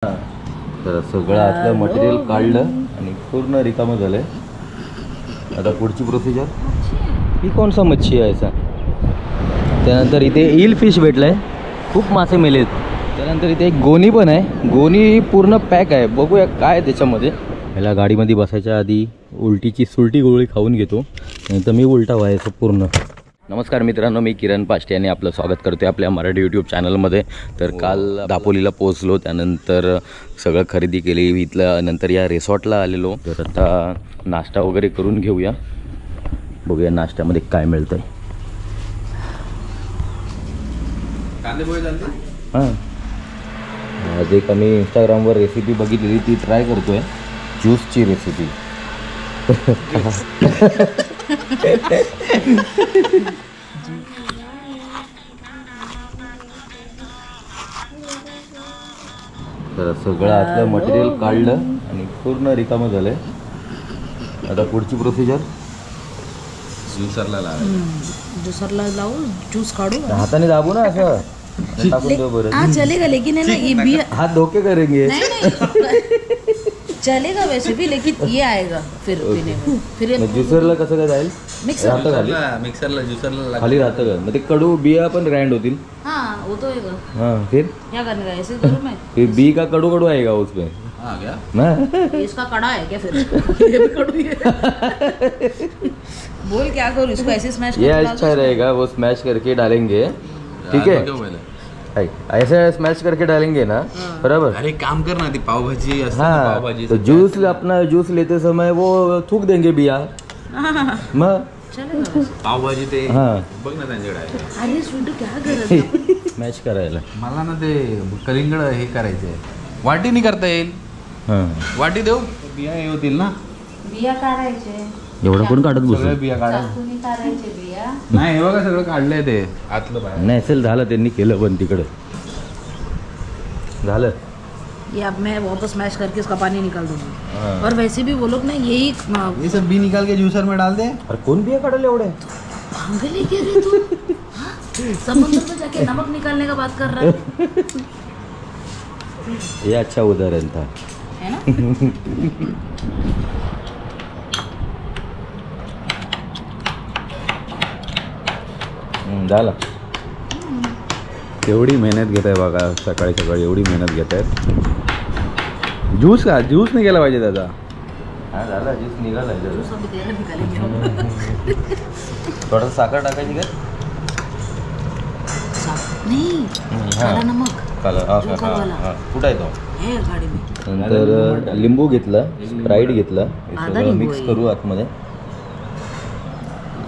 तर सगळं आतलं मटेरियल काढलं आणि पूर्ण रिकामं झालंय. आता पुढची प्रोसिजर. ही कोणसा मच्छी आहे असा. त्यानंतर इथे ईल फिश भेटलाय, खूप मासे मेलेत. त्यानंतर इथे एक गोणी पण आहे, गोणी पूर्ण पॅक आहे. बघूया काय त्याच्यामध्ये. ह्याला गाडीमध्ये बसायच्या आधी उलटीची सुलटी गोळी खाऊन घेतो, नाही तर मी उलटा व्हायचं पूर्ण. नमस्कार मित्रांनो, मी किरण पाष्टे आणि आपलं स्वागत करतो आपल्या मराठी यूट्यूब चॅनलमध्ये. तर काल दापोलीला पोहोचलो, त्यानंतर सगळं खरेदी केली इथलं. नंतर या रिसॉर्टला आलेलो. तर आता नाश्ता वगैरे करून घेऊया, बघूया नाश्त्यामध्ये काय मिळतं आहे. हां, आज एक आम्ही इंस्टाग्रामवर रेसिपी बघितलेली, ती ट्राय करतो आहे. ज्यूसची रेसिपी. तर सगळं आतलं मटेरियल काढलं आणि पूर्ण रिकामं झालंय. आता पुढची प्रोसिजर. ज्यूसरला लावून ज्यूस काढू, हाताने दाबू ना, असं टाकून दो बरं. हाँ चलेगा, लेकिन है ना ये भी हाथ धोके करेंगे. चलेगा वैसे भी, लेकिन ये आएगा फिर पीने में. फिर ज्युसरला कसं काय जाईल? मिक्सर खाली मिक्सरला ज्युसरला खाली राहतं का? मग ते कडू बिया पण ग्राइंड होतील. हाँ वो तो होएगा. हाँ, फिर क्या करने का, ऐसे करूँ मैं? फिर बी का कडू कडू आएगा उसमें. हाँ क्या ना इसका कड़ा है क्या फिर? ये भी कड़ू ही है. बोल क्या करूँ इसको, ऐसे स्मैश ये अच्छा रहेगा, वो स्मैश करके डालेंगे. ठीक है, ऐसे स्मैश करके डालेंगे ना, बराबर. अरे काम कर ना, ती पावभाजी असते ना, हाँ, पावभाजी तो जूस अपना जूस लेते समय वो थूक देंगे बिया. मग चलेगा. पावभाजी ते हाँ, बघ ना त्यांच्याकडे आहे. अरे स्वीटू क्या गरज है? स्मॅश करायला. मला ना ते कलिंगड हे करायचंय, वाटीनी करता येईल. हां, वाटी देऊ, बिया हे होतील ना. बिया काढायचे, एवढं कोण काढत सगळे बसू. बिया काढा. चाकूनी काढायचे बिया. नाही हे बघा सगळं काढलंय ते आतलं बाहेर. नाही असेल, झालं त्यांनी केलं पण तिकडं झालं. ये अब मैं वापस स्मैश करके इसका पानी निकाल दूंगी. हाँ. और वैसे भी वो लोग ना यही ये सब बी निकाल के जूसर में डाल दे. अरे कोण बिया काढले एवढे? भांग लेके गए तू. हाँ? समुद्र में जाके नमक निकालने का बात कर रहा है. ये अच्छा उदाहरण था. है ना? झालं. एवढी मेहनत घेत आहे बघा, सकाळी सकाळी एवढी मेहनत घेत आहेत. ज्यूस का ज्यूस नाही केला पाहिजे त्याचा. हा झाला, ज्यूस निघाला. जूस अभी तेरा निकालेंगे. थोडं साखर टाकायची का? नहीं, काला नमक. काला. जो कालवाला. कुठं आहे तो? है गाड़ी में. नंतर लिंबू घेतला, स्प्राईट घेतला. हे आधा सगळं लिंबू मिक्स आहे. करू आतमध्ये.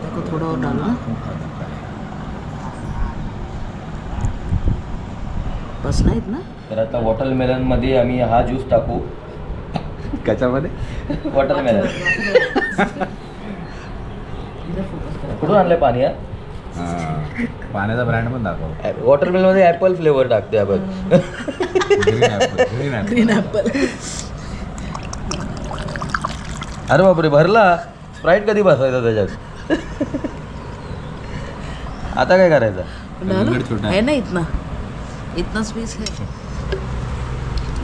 देखो थोड़ा और डालो ना. बस ना इतना. तर आता वॉटरमेलन मध्ये आम्ही हा ज्यूस टाकू. कशामध्ये? वॉटरमेलन. कुठून आणलंय पाणी? पाण्याचा ब्रँड पण दाखव. वॉटरमेलन मध्ये ऍपल फ्लेवर टाकते आपण. Green Apple. अरे बापरे, भरला. स्प्राईट कधी बसायचा त्याच्यात? आता काय करायचं? डालो. है ना इतना स्पेस है.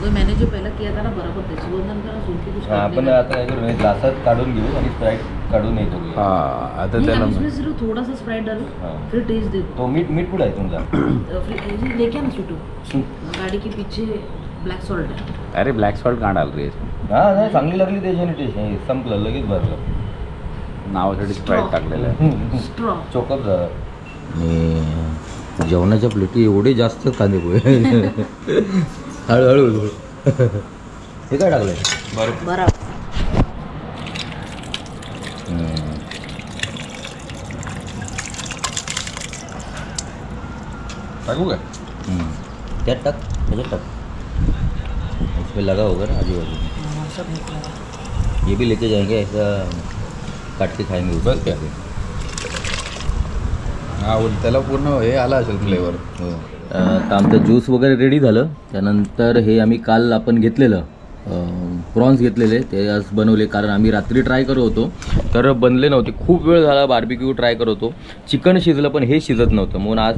वो मैंने जो पहला किया था ना बराबर थे. सुगंधन का सुनके कुछ आपण आता काय करू, ग्लासात काढून घेऊ आणि स्प्राईट काढून येतो. हा आता त्याला इसमें सिर्फ थोड़ा सा स्प्राइट डालो. हाँ. फिर टेस्ट देखो. तो मीठ कुठं आहे तुमचा? फिर लेके आना सुटू. गाड़ी के पीछे ब्लॅक सॉल्ट है. अरे ब्लॅक सॉल्ट का डाल रे. हा नाही, चांगली लागली त्याच्याने टेस्ट. संपलं, लगेच भरलं. नावासाठी स्प्राईट टाकलेलं आहे. स्ट्रॉ. चोकअप झालं. आणि जेवणाच्या प्लेटी एवढे जास्त कांदे पोहे. हळूहळू. हे काय टाकलंय? बरा. टाकू काय? त्यात टाक, त्याच्यात टाक. उसमें लगा होगा ना आजू बाजू. सब निकला. ये भी लेके जाएंगे, ऐसा काट के खाएंगे. बस क्या? हा त्याला पूर्ण हे आला असेल फ्लेवर. हो. तर आमचं ज्यूस वगैरे रेडी झालं. त्यानंतर हे आम्ही काल आपण घेतलेलं प्रॉन्स घेतलेले, ते आज बनवले. कारण आम्ही रात्री ट्राय करत होतो तर बनले नव्हते. खूप वेळ झाला बार्बिक्यू ट्राय करत होतो. चिकन शिजलं पण हे शिजत नव्हतं. म्हणून आज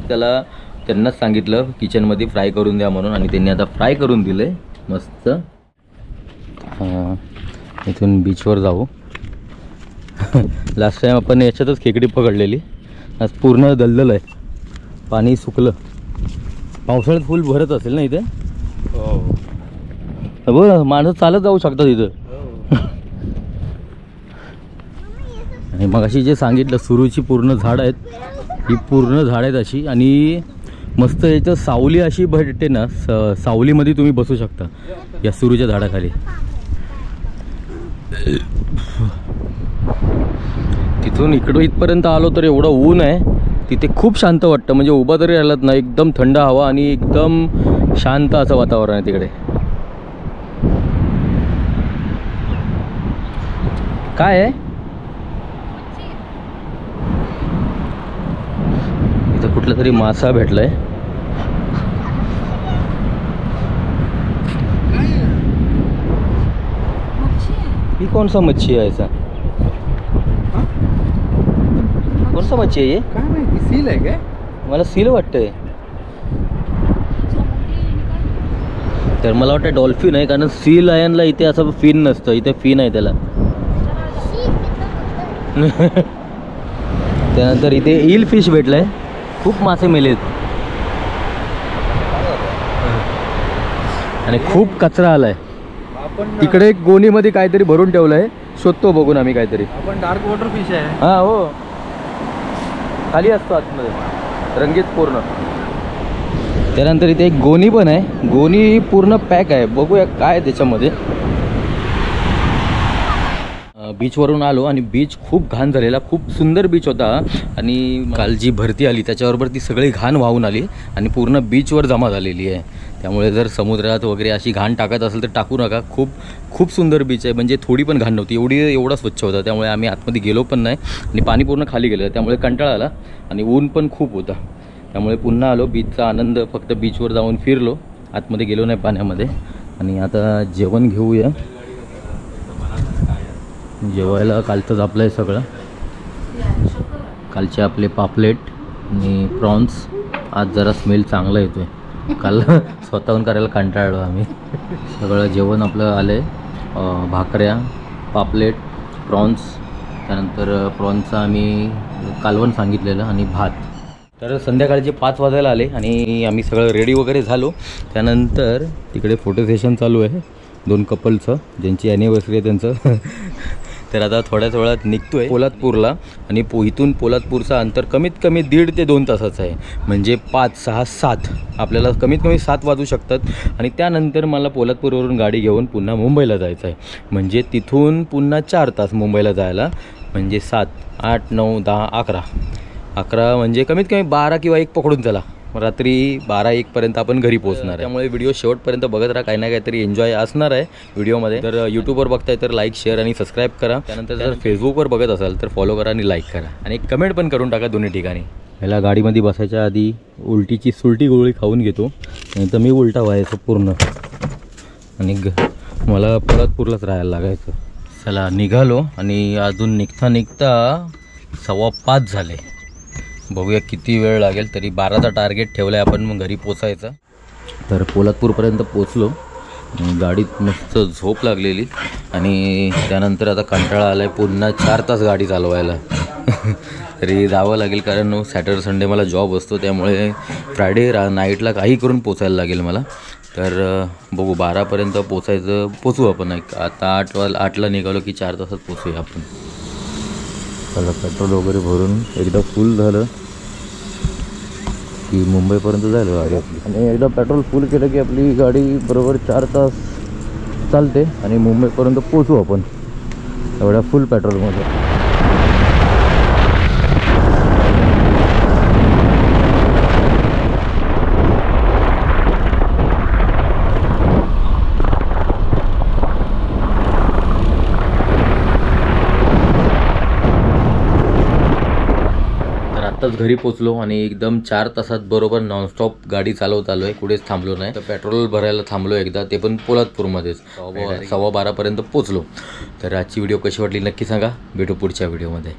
त्यांनाच सांगितलं किचनमध्ये फ्राय करून द्या म्हणून, आणि त्यांनी आता फ्राय करून दिले. मस्त. इथून बीचवर जाऊ. लास्ट टाइम आपण याच्यातच खेकडी पकडलेली. आज पूर्ण दलदल आहे, पाणी सुकलं. पावसाळ्यात फुल भरत असेल ना इथे. बरं माणसं चालत जाऊ शकतात इथं. आणि मग अशी जे सांगितलं सुरूची पूर्ण झाड आहेत, ही पूर्ण झाड आहेत अशी. आणि मस्त याचं सावली अशी भेटते ना, सावलीमध्ये तुम्ही बसू शकता या सुरूच्या झाडाखाली. तिथून इथपर्यंत आलो तर एवढं ऊन आहे, तिथे खूप शांत वाटतं. म्हणजे उभा तरी राहिलात ना, एकदम थंड हवा आणि एकदम शांत असं वातावरण आहे तिकडे. काय आहे इथं? कुठला तरी मासा भेटलाय. ही कौन सा मच्छी है ऐसा? कौन सा मच्छी आहे ये? काय माहिती, सील आहे काय? मला सील वाटतंय. तर मला वाटतं डॉल्फिन आहे, कारण सी लायनला इथे असं फिन नसतं, इथे फिन आहे त्याला. त्यानंतर इथे ईल फिश भेटलाय. खूप मासे मेलेत आणि खूप कचरा आलाय. तिकडे एक गोणीमध्ये काहीतरी भरून ठेवलंय, शोधतो बघून आम्ही काहीतरी. आपण डार्क वॉटर फिश आहे. हां हो, खाली असतो आतमध्ये रंगीत पूर्ण. त्यानंतर इथे एक गोणी पण आहे, गोणी पूर्ण पॅक आहे. बघूया काय त्याच्यामध्ये. बीचवरून आलो आणि बीच खूप घाण झालेला. खूप सुंदर बीच होता आणि काल जी भरती आली त्याच्याबरोबर ती सगळी घाण वाहून आली आणि पूर्ण बीचवर जमा झालेली आहे. त्यामुळे जर समुद्रात वगैरे अशी घाण टाकत असेल तर टाकू नका. खूप खूप सुंदर बीच आहे, म्हणजे थोडी पण घाण नव्हती, एवढा स्वच्छ होता. त्यामुळे आम्ही आतमध्ये गेलो पण नाही आणि पाणी पूर्ण खाली गेलं. त्यामुळे कंटाळा आला आणि ऊन पण खूप होता. त्यामुळे पुन्हा आलो. बीचचा आनंद फक्त बीचवर जाऊन फिरलो, आतमध्ये गेलो नाही पाण्यामध्ये. आणि आता जेवण घेऊया. जेवायला कालचंच आपलं आहे सगळं. कालचे आपले पापलेट आणि प्रॉन्स. आज जरा स्मेल चांगला येतो आहे, काल स्वतःहून करायला कंटाळलो आम्ही. सगळं जेवण आपलं आलं आहे. भाकऱ्या, पापलेट, प्रॉन्स, त्यानंतर प्रॉन्सचं आम्ही कालवण सांगितलेलं आणि भात. तर संध्याकाळचे 5 वाजायला आले आणि आम्ही सगळं रेडी वगैरे झालो. त्यानंतर तिकडे फोटो सेशन चालू आहे 2 कपलचं, ज्यांची ॲनिव्हर्सरी आहे त्यांचं. तर आता थोड्याच वेळात निघतो आहे पोलादपूरला. आणि इथून पोलादपूरचं अंतर कमीत कमी 1.5 ते 2 तासाचं आहे. म्हणजे 5, 6, 7 आपल्याला कमीत कमी 7 वाजू शकतात. आणि त्यानंतर मला पोलादपूरवरून गाडी घेऊन पुन्हा मुंबईला जायचं आहे. म्हणजे तिथून पुन्हा 4 तास मुंबईला जायला. म्हणजे 7, 8, 9, 10, 11 म्हणजे कमीत कमी 12 किंवा 1 पकडून चला. रात्री 12-1 पर्यंत आपण घरी पोहोचणार. त्यामुळे व्हिडिओ शेवटपर्यंत बघत राहा, काही ना काहीतरी एन्जॉय असणार आहे व्हिडिओमध्ये. तर यूट्यूबवर बघताय तर लाईक, शेअर आणि सबस्क्राईब करा. त्यानंतर जर फेसबुकवर बघत असाल तर फॉलो करा आणि लाईक करा आणि एक कमेंट पण करून टाका दोन्ही ठिकाणी. ह्याला गाडीमध्ये बसायच्या आधी उलटीची सुलटी गोळी खाऊन घेतो, नाही तर मी उलटा व्हायचं पूर्ण आणि मला पोलादपूरलाच राहायला लागायचं. चला निघालो आणि अजून निघता 4:15 झाले. बघूया किती वेळ लागेल. तरी 12चा टार्गेट ठेवला आहे आपण, मग घरी पोचायचं. तर पोलादपूरपर्यंत पोचलो. गाडीत मस्त झोप लागलेली आणि त्यानंतर आता कंटाळा आला आहे पुन्हा 4 तास गाडी चालवायला. तरी जावं लागेल, कारण सॅटर्डे संडे मला जॉब असतो. त्यामुळे फ्रायडे नाईटला काही करून पोचायला लागेल मला. तर बघू 12पर्यंत पोचू आपण. आता 8ला निघालो की 4 तासात पोचूया आपण. चला पेट्रोल वगैरे भरून एकदा फुल झालं की मुंबईपर्यंत जायला गाडी आपली. आणि एकदा पेट्रोल फुल केलं की आपली गाडी बरोबर 4 तास चालते आणि मुंबईपर्यंत पोचू आपण एवढ्या फुल पेट्रोलमध्ये. आत्ताच घरी पोचलो आणि एकदम 4 तासात बरोबर नॉनस्टॉप गाडी चालवत आलो आहे, कुठेच थांबलो नाही. तर पेट्रोल भरायला थांबलो एकदा, ते पण पोलादपूरमध्येच. 12:15 पोचलो. तर आजची व्हिडिओ कशी वाटली नक्की सांगा. भेटू पुढच्या व्हिडिओमध्ये.